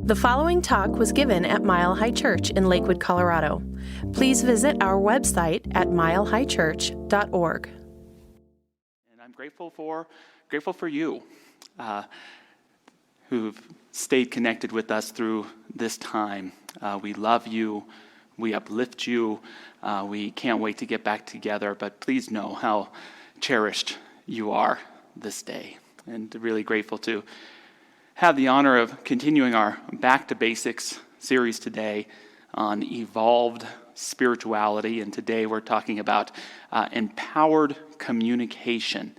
The following talk was given at Mile High Church in Lakewood, Colorado. Please visit our website at milehighchurch.org. And I'm grateful for you who've stayed connected with us through this time. We love you. We uplift you. We can't wait to get back together, but please know how cherished you are this day. And really grateful to have the honor of continuing our Back to Basics series today on evolved spirituality. And today we're talking about empowered communication,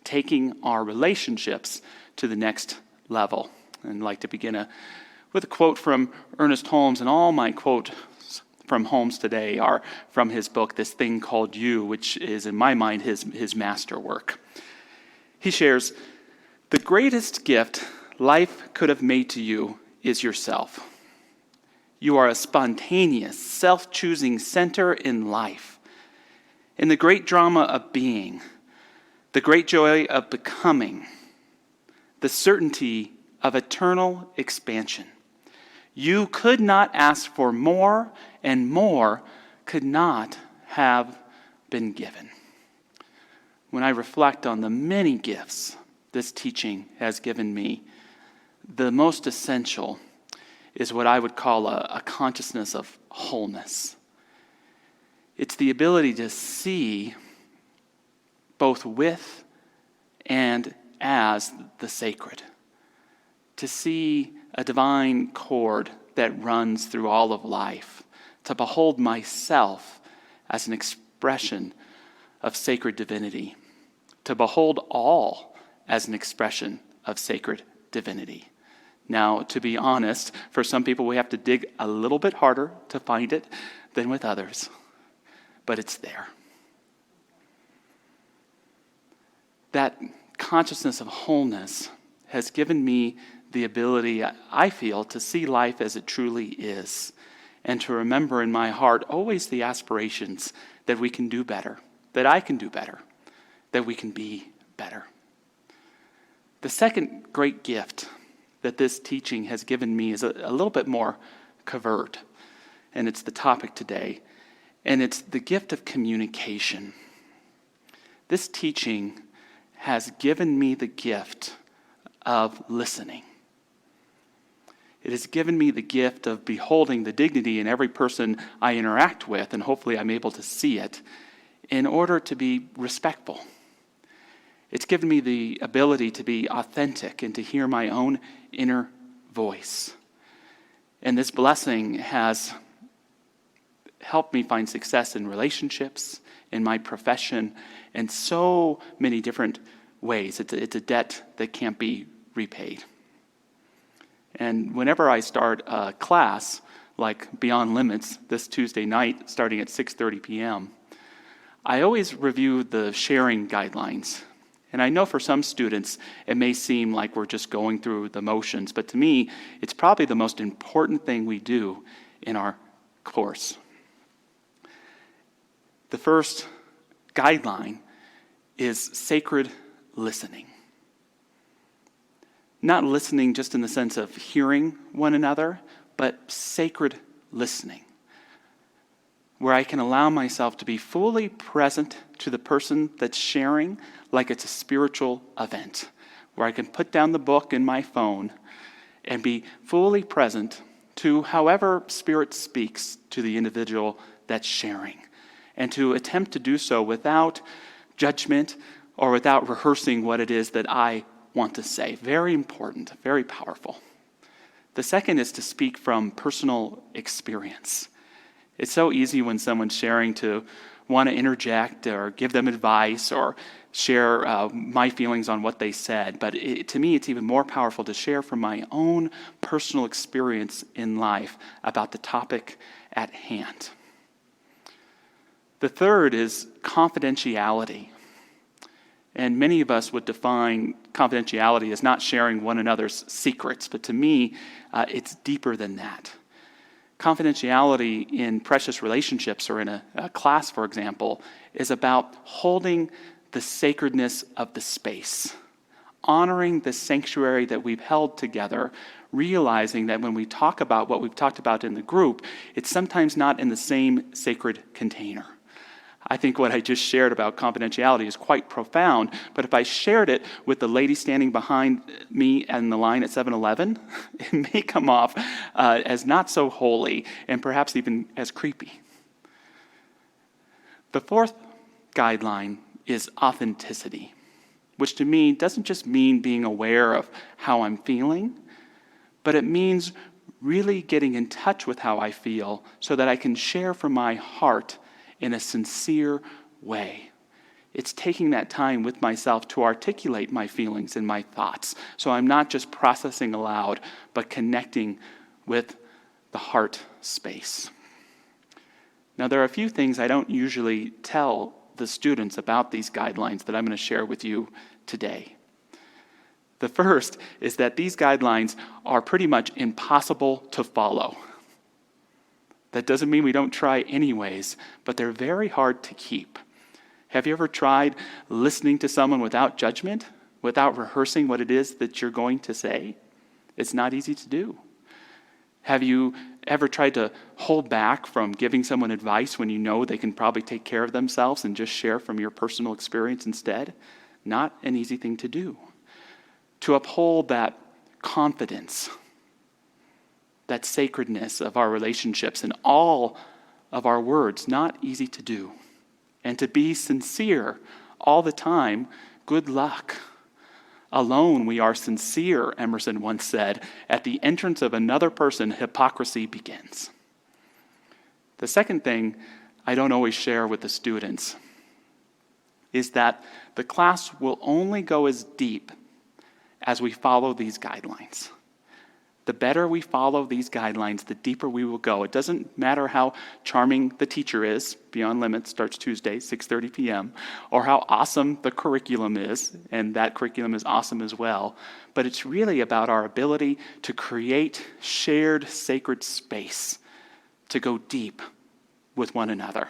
taking our relationships to the next level. And I'd like to begin with a quote from Ernest Holmes, and all my quotes from Holmes today are from his book, This Thing Called You, which is, in my mind, his masterwork. He shares, "The greatest gift life could have made to you is yourself. You are a spontaneous, self-choosing center in life. In the great drama of being, the great joy of becoming, the certainty of eternal expansion. You could not ask for more, and more could not have been given." When I reflect on the many gifts this teaching has given me, the most essential is what I would call a consciousness of wholeness. It's the ability to see both with and as the sacred, to see a divine cord that runs through all of life, to behold myself as an expression of sacred divinity, to behold all as an expression of sacred divinity. Now, to be honest, for some people we have to dig a little bit harder to find it than with others, but it's there. That consciousness of wholeness has given me the ability, I feel, to see life as it truly is, and to remember in my heart always the aspirations that we can do better, that I can do better, that we can be better. The second great gift that this teaching has given me is a little bit more covert, and it's the topic today, and it's the gift of communication. This teaching has given me the gift of listening. It has given me the gift of beholding the dignity in every person I interact with, and hopefully I'm able to see it, in order to be respectful. It's given me the ability to be authentic and to hear my own inner voice. And this blessing has helped me find success in relationships, in my profession, in so many different ways. It's a debt that can't be repaid. And whenever I start a class, like Beyond Limits, this Tuesday night, starting at 6:30 p.m., I always review the sharing guidelines. And I know for some students, it may seem like we're just going through the motions, but to me, it's probably the most important thing we do in our course. The first guideline is sacred listening. Not listening just in the sense of hearing one another, but sacred listening, where I can allow myself to be fully present to the person that's sharing like it's a spiritual event, where I can put down the book in my phone and be fully present to however Spirit speaks to the individual that's sharing, and to attempt to do so without judgment or without rehearsing what it is that I want to say. Very important, very powerful. The second is to speak from personal experience. It's so easy when someone's sharing to want to interject or give them advice or share my feelings on what they said. But to me, it's even more powerful to share from my own personal experience in life about the topic at hand. The third is confidentiality. And many of us would define confidentiality as not sharing one another's secrets. But to me, it's deeper than that. Confidentiality in precious relationships or in a class, for example, is about holding the sacredness of the space, honoring the sanctuary that we've held together realizing that when we talk about what we've talked about in the group, it's sometimes not in the same sacred container. I think what I just shared about confidentiality is quite profound, but if I shared it with the lady standing behind me in the line at 7-Eleven, it may come off as not so holy and perhaps even as creepy. The fourth guideline is authenticity, which to me doesn't just mean being aware of how I'm feeling, but it means really getting in touch with how I feel so that I can share from my heart in a sincere way. It's taking that time with myself to articulate my feelings and my thoughts, so I'm not just processing aloud, but connecting with the heart space. Now, there are a few things I don't usually tell the students about these guidelines that I'm going to share with you today. The first is that these guidelines are pretty much impossible to follow. That doesn't mean we don't try anyways, but they're very hard to keep. Have you ever tried listening to someone without judgment, without rehearsing what it is that you're going to say? It's not easy to do. Have you ever tried to hold back from giving someone advice when you know they can probably take care of themselves and just share from your personal experience instead? Not an easy thing to do. To uphold that confidence, that sacredness of our relationships and all of our words, not easy to do. And to be sincere all the time, good luck. Alone we are sincere, Emerson once said. At the entrance of another person, hypocrisy begins. The second thing I don't always share with the students is that the class will only go as deep as we follow these guidelines. The better we follow these guidelines, the deeper we will go. It doesn't matter how charming the teacher is. Beyond Limits starts Tuesday, 6:30 p.m., or how awesome the curriculum is, and that curriculum is awesome as well. But it's really about our ability to create shared sacred space, to go deep with one another,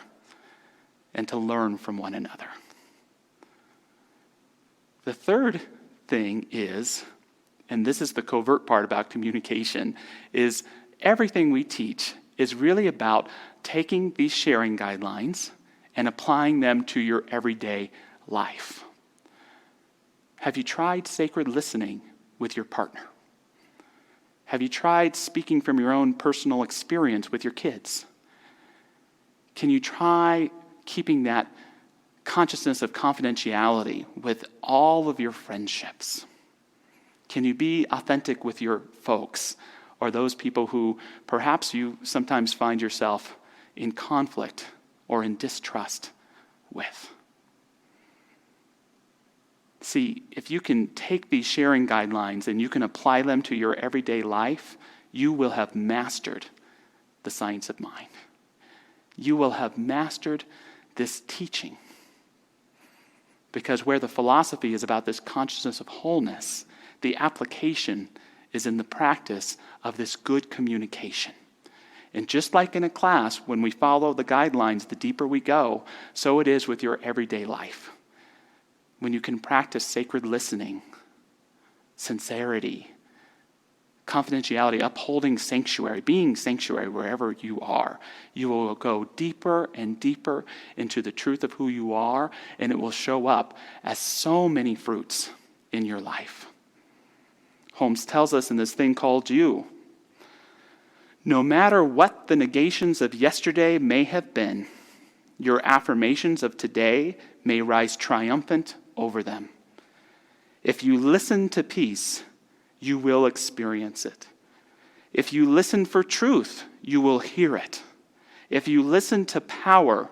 and to learn from one another. The third thing is, and this is the covert part about communication, is everything we teach is really about taking these sharing guidelines and applying them to your everyday life. Have you tried sacred listening with your partner? Have you tried speaking from your own personal experience with your kids? Can you try keeping that consciousness of confidentiality with all of your friendships? Can you be authentic with your folks or those people who perhaps you sometimes find yourself in conflict or in distrust with? See, if you can take these sharing guidelines and you can apply them to your everyday life, you will have mastered the science of mind. You will have mastered this teaching. Because where the philosophy is about this consciousness of wholeness, the application is in the practice of this good communication. And just like in a class, when we follow the guidelines, the deeper we go, so it is with your everyday life. When you can practice sacred listening, sincerity, confidentiality, upholding sanctuary, being sanctuary wherever you are, you will go deeper and deeper into the truth of who you are, and it will show up as so many fruits in your life. Holmes tells us in this thing called you, no matter what the negations of yesterday may have been, your affirmations of today may rise triumphant over them. If you listen to peace, you will experience it. If you listen for truth, you will hear it. If you listen to power,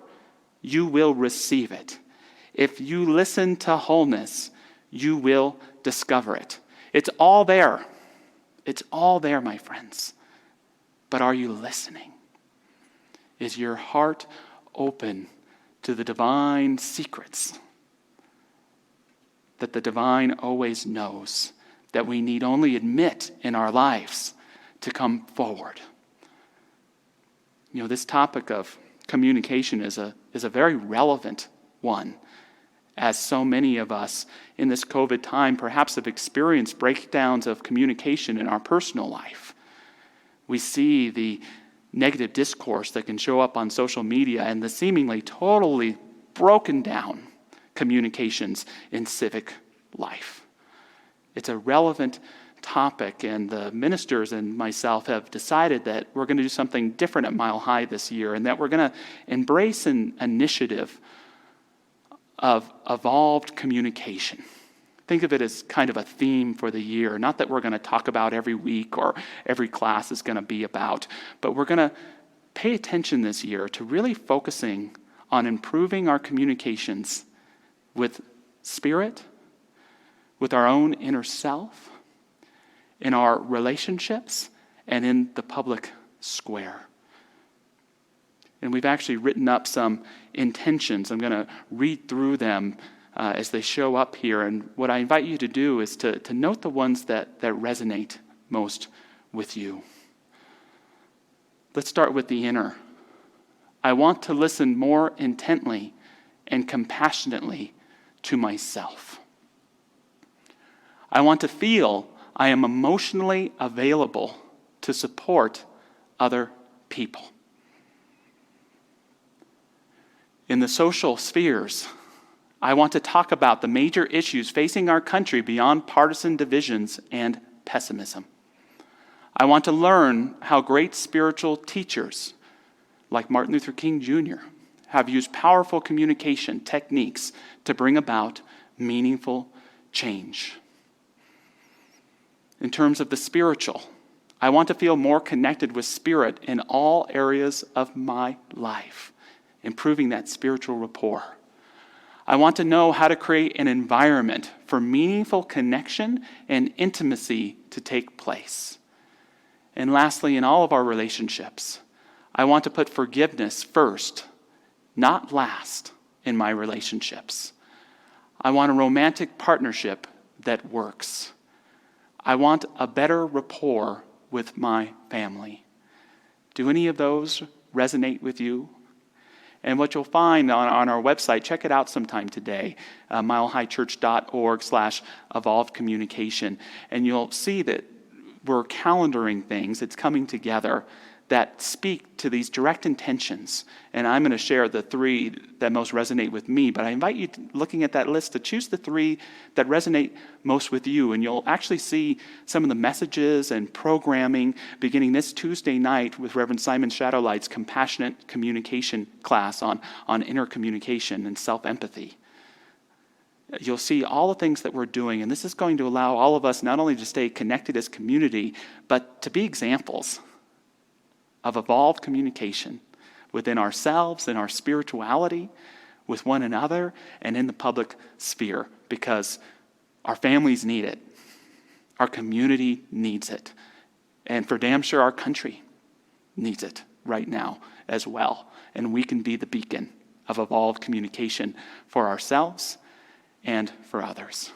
you will receive it. If you listen to wholeness, you will discover it. It's all there. It's all there, my friends. But are you listening? Is your heart open to the divine secrets that the divine always knows, that we need only admit in our lives to come forward? This topic of communication is a very relevant one as so many of us in this COVID time perhaps have experienced breakdowns of communication in our personal life. We see the negative discourse that can show up on social media and the seemingly totally broken down communications in civic life. It's a relevant topic, and the ministers and myself have decided that we're going to do something different at Mile High this year, and that we're going to embrace an initiative of evolved communication. Think of it as kind of a theme for the year. Not that we're going to talk about every week or every class is going to be about, but we're going to pay attention this year to really focusing on improving our communications with Spirit, with our own inner self, in our relationships, and in the public square. And we've actually written up some intentions. I'm going to read through them as they show up here. And what I invite you to do is to note the ones that resonate most with you. Let's start with the inner. I want to listen more intently and compassionately to myself. I want to feel I am emotionally available to support other people. In the social spheres, I want to talk about the major issues facing our country beyond partisan divisions and pessimism. I want to learn how great spiritual teachers, like Martin Luther King Jr., have used powerful communication techniques to bring about meaningful change. In terms of the spiritual, I want to feel more connected with Spirit in all areas of my life, improving that spiritual rapport. I want to know how to create an environment for meaningful connection and intimacy to take place. And lastly, in all of our relationships, I want to put forgiveness first, not last, in my relationships. I want a romantic partnership that works. I want a better rapport with my family. Do any of those resonate with you? And what you'll find on our website, check it out sometime today, milehighchurch.org/evolved communication. And you'll see that we're calendaring things, it's coming together, that speak to these direct intentions. And I'm going to share the 3 that most resonate with me, but I invite you, looking at that list, to choose the 3 that resonate most with you. And you'll actually see some of the messages and programming beginning this Tuesday night with Reverend Simon Shadowlight's compassionate communication class on inner communication and self-empathy. You'll see all the things that we're doing, and this is going to allow all of us not only to stay connected as community, but to be examples of evolved communication within ourselves and our spirituality, with one another, and in the public sphere, because our families need it, our community needs it, and for damn sure our country needs it right now as well. And we can be the beacon of evolved communication for ourselves and for others.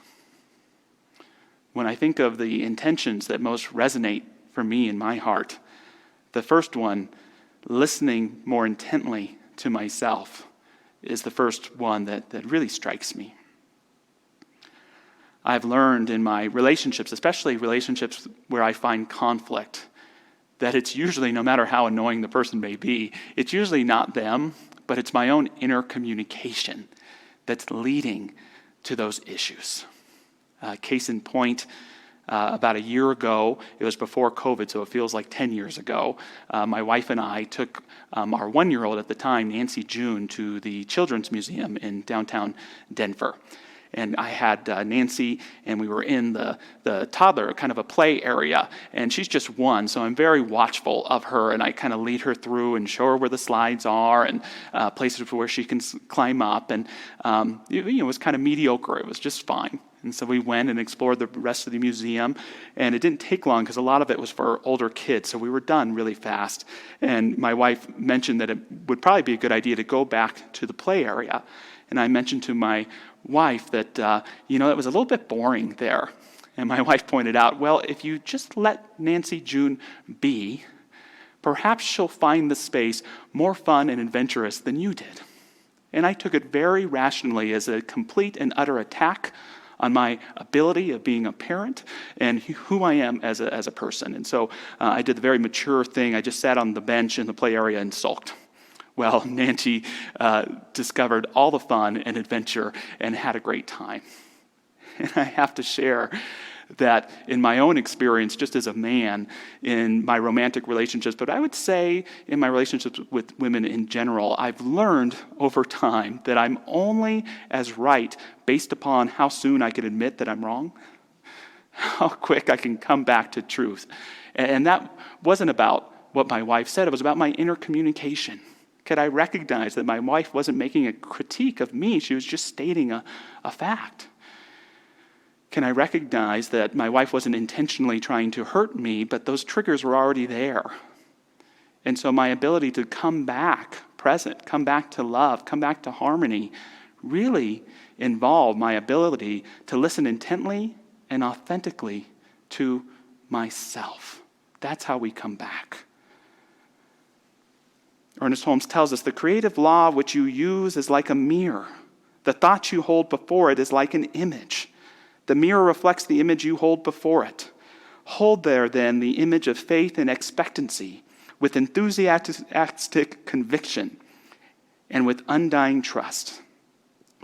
When I think of the intentions that most resonate for me in my heart, the first one, listening more intently to myself, is the first one that really strikes me. I've learned in my relationships, especially relationships where I find conflict, that it's usually, no matter how annoying the person may be, it's usually not them, but it's my own inner communication that's leading to those issues. Case in point, about a year ago, it was before COVID, so it feels like 10 years ago, my wife and I took our 1-year-old at the time, Nancy June, to the Children's Museum in downtown Denver. And I had Nancy, and we were in the toddler, kind of a play area, and she's just 1, so I'm very watchful of her, and I kind of lead her through and show her where the slides are and places where she can climb up, and it was kind of mediocre. It was just fine. And so we went and explored the rest of the museum, and it didn't take long because a lot of it was for older kids, so we were done really fast. And my wife mentioned that it would probably be a good idea to go back to the play area. And I mentioned to my wife that, it was a little bit boring there. And my wife pointed out, well, if you just let Nancy June be, perhaps she'll find the space more fun and adventurous than you did. And I took it very rationally as a complete and utter attack on my ability of being a parent and who I am as a person. And so I did the very mature thing. I just sat on the bench in the play area and sulked. Well, Nancy discovered all the fun and adventure and had a great time. And I have to share that in my own experience, just as a man, in my romantic relationships, but I would say in my relationships with women in general, I've learned over time that I'm only as right based upon how soon I can admit that I'm wrong, how quick I can come back to truth. And that wasn't about what my wife said, it was about my inner communication. Could I recognize that my wife wasn't making a critique of me, she was just stating a fact? Can I recognize that my wife wasn't intentionally trying to hurt me, but those triggers were already there? And so my ability to come back present, come back to love, come back to harmony, really involved my ability to listen intently and authentically to myself. That's how we come back. Ernest Holmes tells us the creative law which you use is like a mirror. The thought you hold before it is like an image. The mirror reflects the image you hold before it. Hold there, then, the image of faith and expectancy with enthusiastic conviction and with undying trust.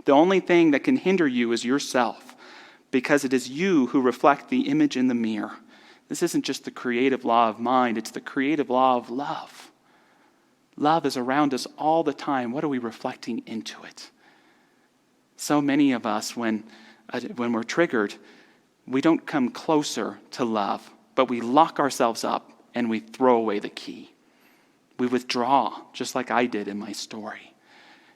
The only thing that can hinder you is yourself, because it is you who reflect the image in the mirror. This isn't just the creative law of mind, it's the creative law of love. Love is around us all the time. What are we reflecting into it? So many of us, when we're triggered, we don't come closer to love, but we lock ourselves up and we throw away the key. We withdraw, just like I did in my story.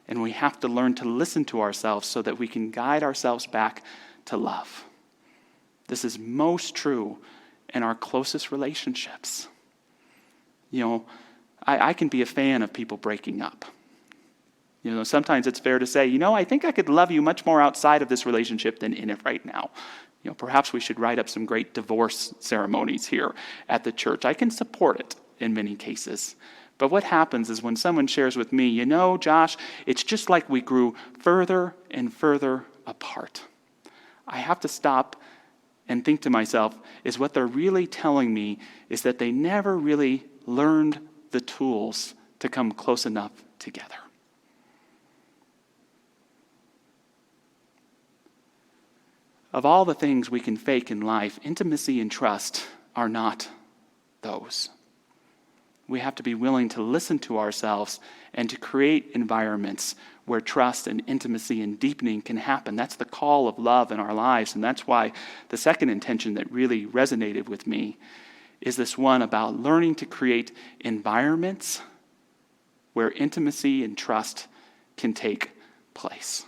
And we have to learn to listen to ourselves so that we can guide ourselves back to love. This is most true in our closest relationships. I can be a fan of people breaking up. Sometimes it's fair to say, I think I could love you much more outside of this relationship than in it right now. Perhaps we should write up some great divorce ceremonies here at the church. I can support it in many cases. But what happens is when someone shares with me, Josh, it's just like we grew further and further apart. I have to stop and think to myself, is what they're really telling me is that they never really learned the tools to come close enough together. Of all the things we can fake in life, intimacy and trust are not those. We have to be willing to listen to ourselves and to create environments where trust and intimacy and deepening can happen. That's the call of love in our lives, and that's why the second intention that really resonated with me is this one about learning to create environments where intimacy and trust can take place.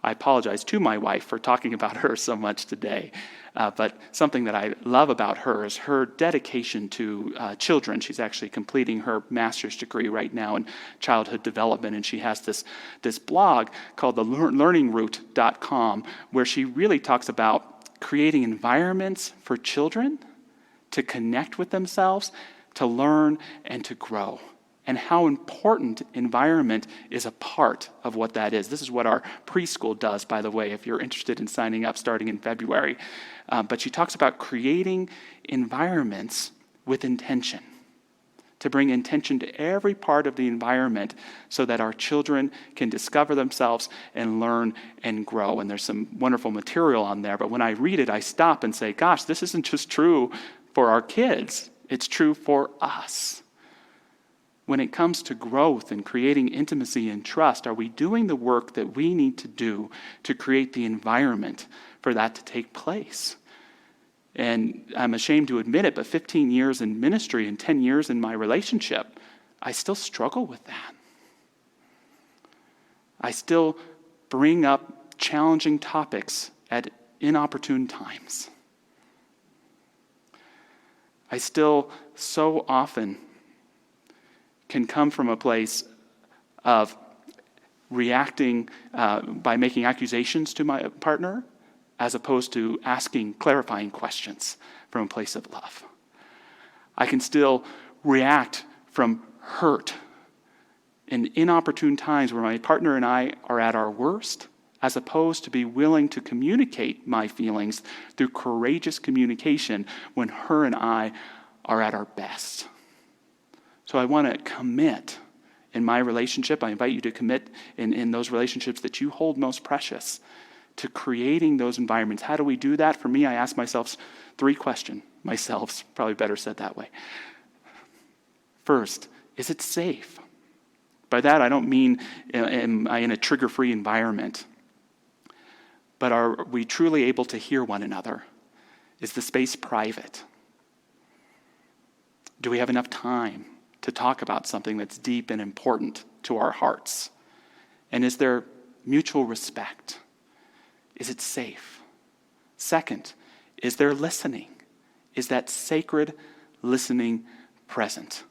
I apologize to my wife for talking about her so much today, but something that I love about her is her dedication to children. She's actually completing her master's degree right now in childhood development, and she has this blog called the learningroute.com where she really talks about creating environments for children to connect with themselves, to learn, and to grow. And how important environment is a part of what that is. This is what our preschool does, by the way, if you're interested in signing up starting in February. But she talks about creating environments with intention, to bring intention to every part of the environment so that our children can discover themselves and learn and grow. And there's some wonderful material on there, but when I read it, I stop and say, gosh, this isn't just true for our kids, it's true for us. When it comes to growth and creating intimacy and trust, are we doing the work that we need to do to create the environment for that to take place? And I'm ashamed to admit it, but 15 years in ministry and 10 years in my relationship, I still struggle with that. I still bring up challenging topics at inopportune times. I still so often can come from a place of reacting by making accusations to my partner as opposed to asking clarifying questions from a place of love. I can still react from hurt in inopportune times where my partner and I are at our worst, as opposed to be willing to communicate my feelings through courageous communication when her and I are at our best. So I want to commit in my relationship. I invite you to commit in those relationships that you hold most precious to creating those environments. How do we do that? For me, I ask myself 3 questions. Myself, probably better said that way. First, is it safe? By that, I don't mean am I in a trigger-free environment, but are we truly able to hear one another? Is the space private? Do we have enough time to talk about something that's deep and important to our hearts? And is there mutual respect? Is it safe? Second, is there listening? Is that sacred listening present?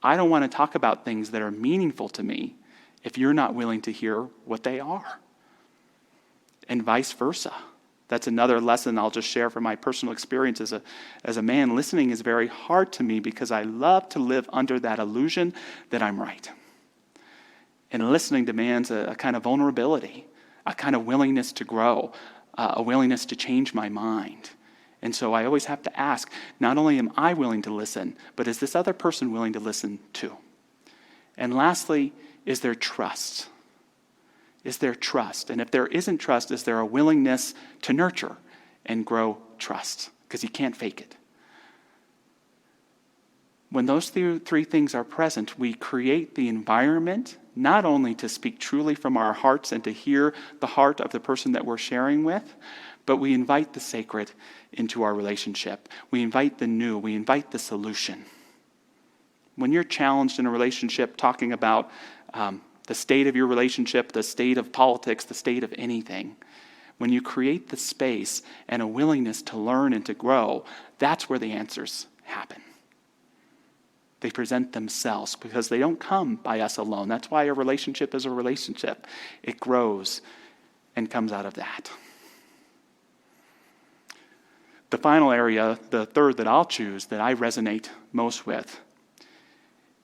I don't want to talk about things that are meaningful to me if you're not willing to hear what they are. And vice versa. That's another lesson I'll just share from my personal experience as a man. Listening is very hard to me because I love to live under that illusion that I'm right. And listening demands a kind of vulnerability, a kind of willingness to grow, a willingness to change my mind. And so I always have to ask, not only am I willing to listen, but is this other person willing to listen too? And lastly, is there trust? Is there trust? And if there isn't trust, is there a willingness to nurture and grow trust? Because you can't fake it. When those 3 things are present, we create the environment not only to speak truly from our hearts and to hear the heart of the person that we're sharing with, but we invite the sacred into our relationship. We invite the new. We invite the solution. When you're challenged in a relationship talking about the state of your relationship, the state of politics, the state of anything, when you create the space and a willingness to learn and to grow, that's where the answers happen. They present themselves because they don't come by us alone. That's why a relationship is a relationship. It grows and comes out of that. The final area, the third that I'll choose, that I resonate most with,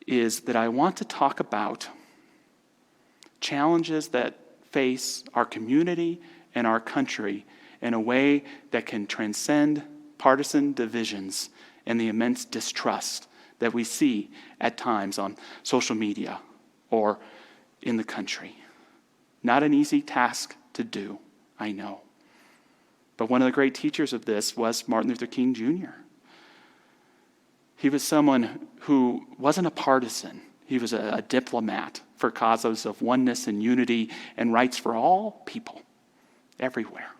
is that I want to talk about challenges that face our community and our country in a way that can transcend partisan divisions and the immense distrust that we see at times on social media or in the country. Not an easy task to do, I know. But one of the great teachers of this was Martin Luther King Jr. He was someone who wasn't a partisan. He was a diplomat for causes of oneness and unity and rights for all people, everywhere.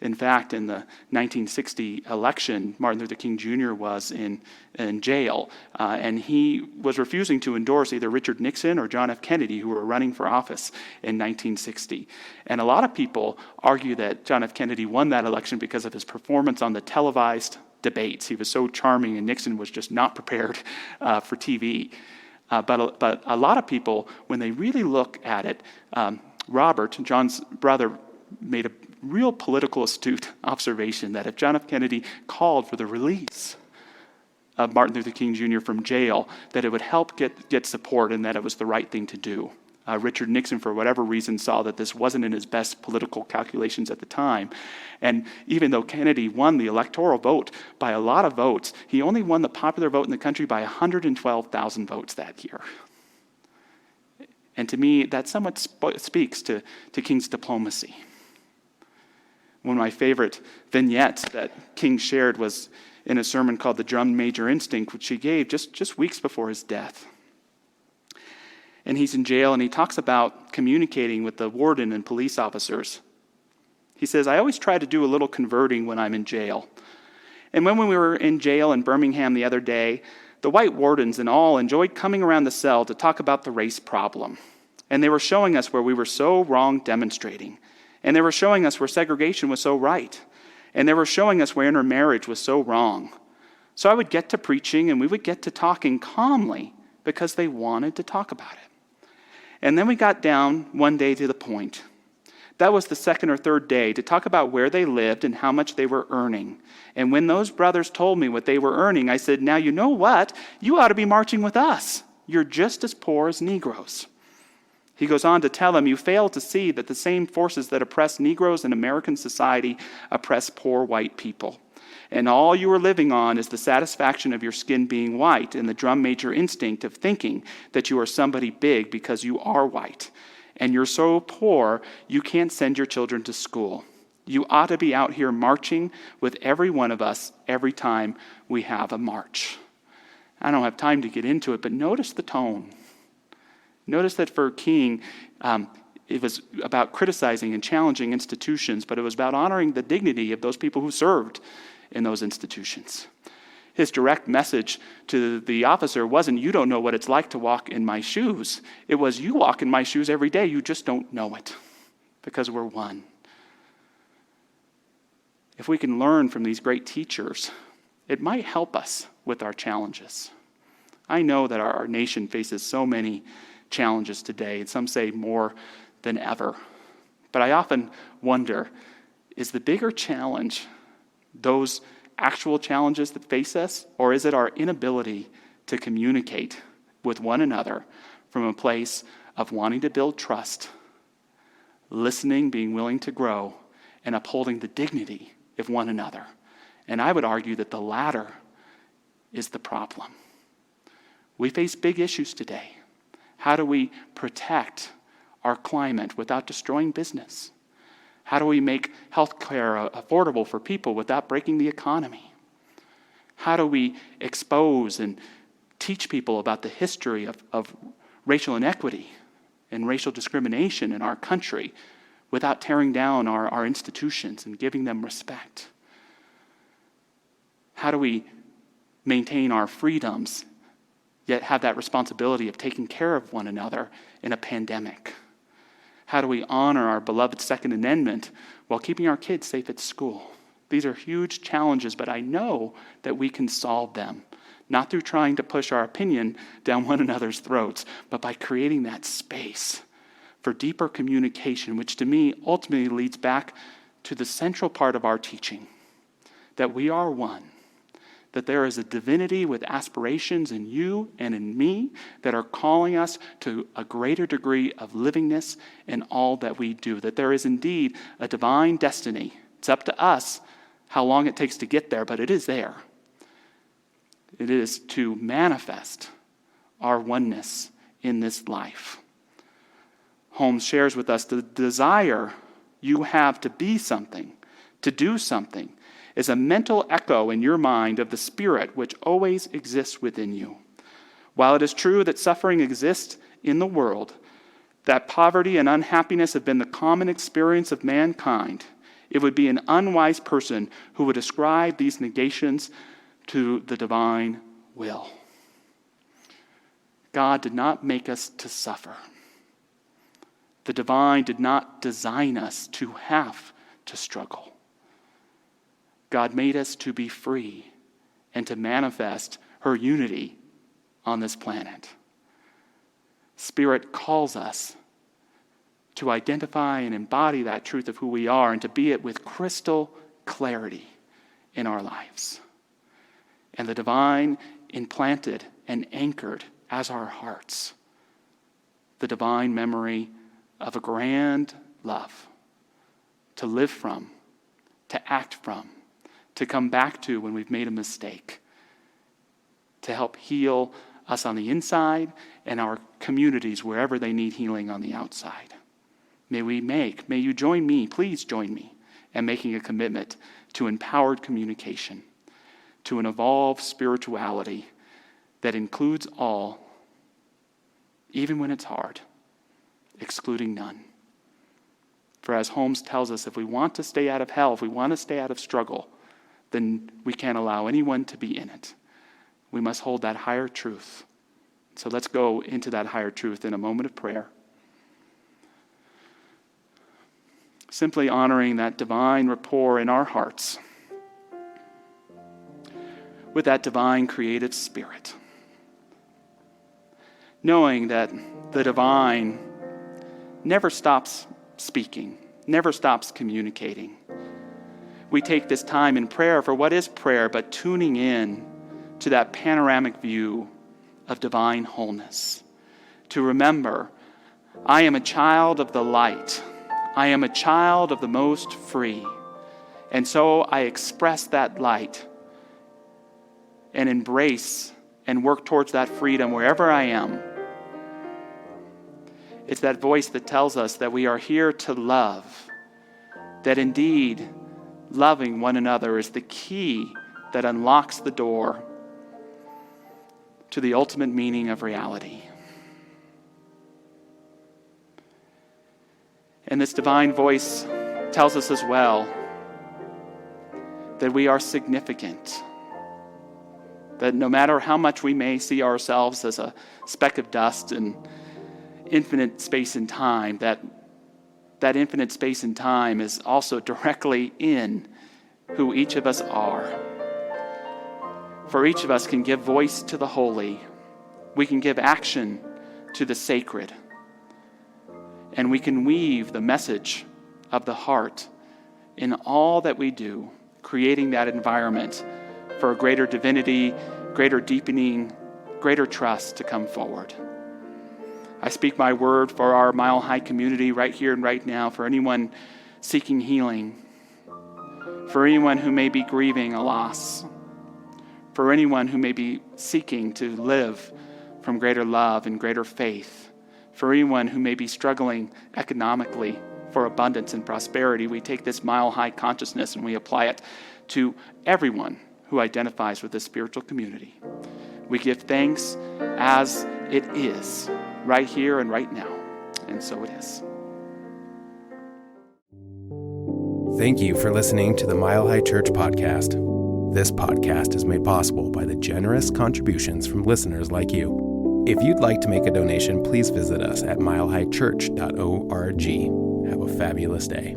In fact, in the 1960 election, Martin Luther King Jr. was in jail, and he was refusing to endorse either Richard Nixon or John F. Kennedy, who were running for office in 1960. And a lot of people argue that John F. Kennedy won that election because of his performance on the televised debates. He was so charming, and Nixon was just not prepared for TV. But a lot of people, when they really look at it, Robert, John's brother, made a real political astute observation that if John F. Kennedy called for the release of Martin Luther King Jr. from jail, that it would help get support and that it was the right thing to do. Richard Nixon, for whatever reason, saw that this wasn't in his best political calculations at the time. And even though Kennedy won the electoral vote by a lot of votes, he only won the popular vote in the country by 112,000 votes that year. And to me, that somewhat speaks to King's diplomacy. One of my favorite vignettes that King shared was in a sermon called The Drum Major Instinct, which he gave just weeks before his death. And he's in jail, and he talks about communicating with the warden and police officers. He says, I always try to do a little converting when I'm in jail. And when we were in jail in Birmingham the other day, the white wardens and all enjoyed coming around the cell to talk about the race problem. And they were showing us where we were so wrong demonstrating. And they were showing us where segregation was so right. And they were showing us where intermarriage was so wrong. So I would get to preaching, and we would get to talking calmly because they wanted to talk about it. And then we got down one day to the point. That was the second or third day to talk about where they lived and how much they were earning. And when those brothers told me what they were earning, I said, now you know what? You ought to be marching with us. You're just as poor as Negroes. He goes on to tell them, you fail to see that the same forces that oppress Negroes in American society oppress poor white people. And all you are living on is the satisfaction of your skin being white and the drum major instinct of thinking that you are somebody big because you are white. And you're so poor, you can't send your children to school. You ought to be out here marching with every one of us every time we have a march. I don't have time to get into it, but notice the tone. Notice that for King, it was about criticizing and challenging institutions, but it was about honoring the dignity of those people who served in those institutions. His direct message to the officer wasn't, you don't know what it's like to walk in my shoes. It was, you walk in my shoes every day, you just don't know it, because we're one. If we can learn from these great teachers, it might help us with our challenges. I know that our nation faces so many challenges today, and some say more than ever. But I often wonder, is the bigger challenge those actual challenges that face us, or is it our inability to communicate with one another from a place of wanting to build trust, listening, being willing to grow, and upholding the dignity of one another? And I would argue that the latter is the problem. We face big issues today. How do we protect our climate without destroying business? How do we make health care affordable for people without breaking the economy? How do we expose and teach people about the history of racial inequity and racial discrimination in our country without tearing down our institutions and giving them respect? How do we maintain our freedoms, yet have that responsibility of taking care of one another in a pandemic? How do we honor our beloved Second Amendment while keeping our kids safe at school? These are huge challenges, but I know that we can solve them, not through trying to push our opinion down one another's throats, but by creating that space for deeper communication, which to me ultimately leads back to the central part of our teaching, that we are one, that there is a divinity with aspirations in you and in me that are calling us to a greater degree of livingness in all that we do, that there is indeed a divine destiny. It's up to us how long it takes to get there, but it is there. It is to manifest our oneness in this life. Holmes shares with us the desire you have to be something, to do something, is a mental echo in your mind of the Spirit which always exists within you. While it is true that suffering exists in the world, that poverty and unhappiness have been the common experience of mankind, it would be an unwise person who would ascribe these negations to the divine will. God did not make us to suffer. The divine did not design us to have to struggle. God made us to be free and to manifest her unity on this planet. Spirit calls us to identify and embody that truth of who we are and to be it with crystal clarity in our lives. And the divine implanted and anchored as our hearts the divine memory of a grand love to live from, to act from, to come back to when we've made a mistake, to help heal us on the inside and our communities wherever they need healing on the outside. May you join me, please join me, in making a commitment to empowered communication, to an evolved spirituality that includes all, even when it's hard, excluding none. For as Holmes tells us, if we want to stay out of hell, if we want to stay out of struggle, then we can't allow anyone to be in it. We must hold that higher truth. So let's go into that higher truth in a moment of prayer. Simply honoring that divine rapport in our hearts with that divine creative spirit. Knowing that the divine never stops speaking, never stops communicating. We take this time in prayer for what is prayer, but tuning in to that panoramic view of divine wholeness. To remember, I am a child of the light. I am a child of the most free. And so I express that light and embrace and work towards that freedom wherever I am. It's that voice that tells us that we are here to love, that indeed loving one another is the key that unlocks the door to the ultimate meaning of reality. And this divine voice tells us as well that we are significant, that no matter how much we may see ourselves as a speck of dust in infinite space and time, that infinite space and time is also directly in who each of us are. For each of us can give voice to the holy. We can give action to the sacred. And we can weave the message of the heart in all that we do, creating that environment for a greater divinity, greater deepening, greater trust to come forward. I speak my word for our Mile High community right here and right now, for anyone seeking healing, for anyone who may be grieving a loss, for anyone who may be seeking to live from greater love and greater faith, for anyone who may be struggling economically for abundance and prosperity. We take this Mile High consciousness and we apply it to everyone who identifies with this spiritual community. We give thanks as it is, right here and right now. And so it is. Thank you for listening to the Mile High Church podcast. This podcast is made possible by the generous contributions from listeners like you. If you'd like to make a donation, please visit us at milehighchurch.org. Have a fabulous day.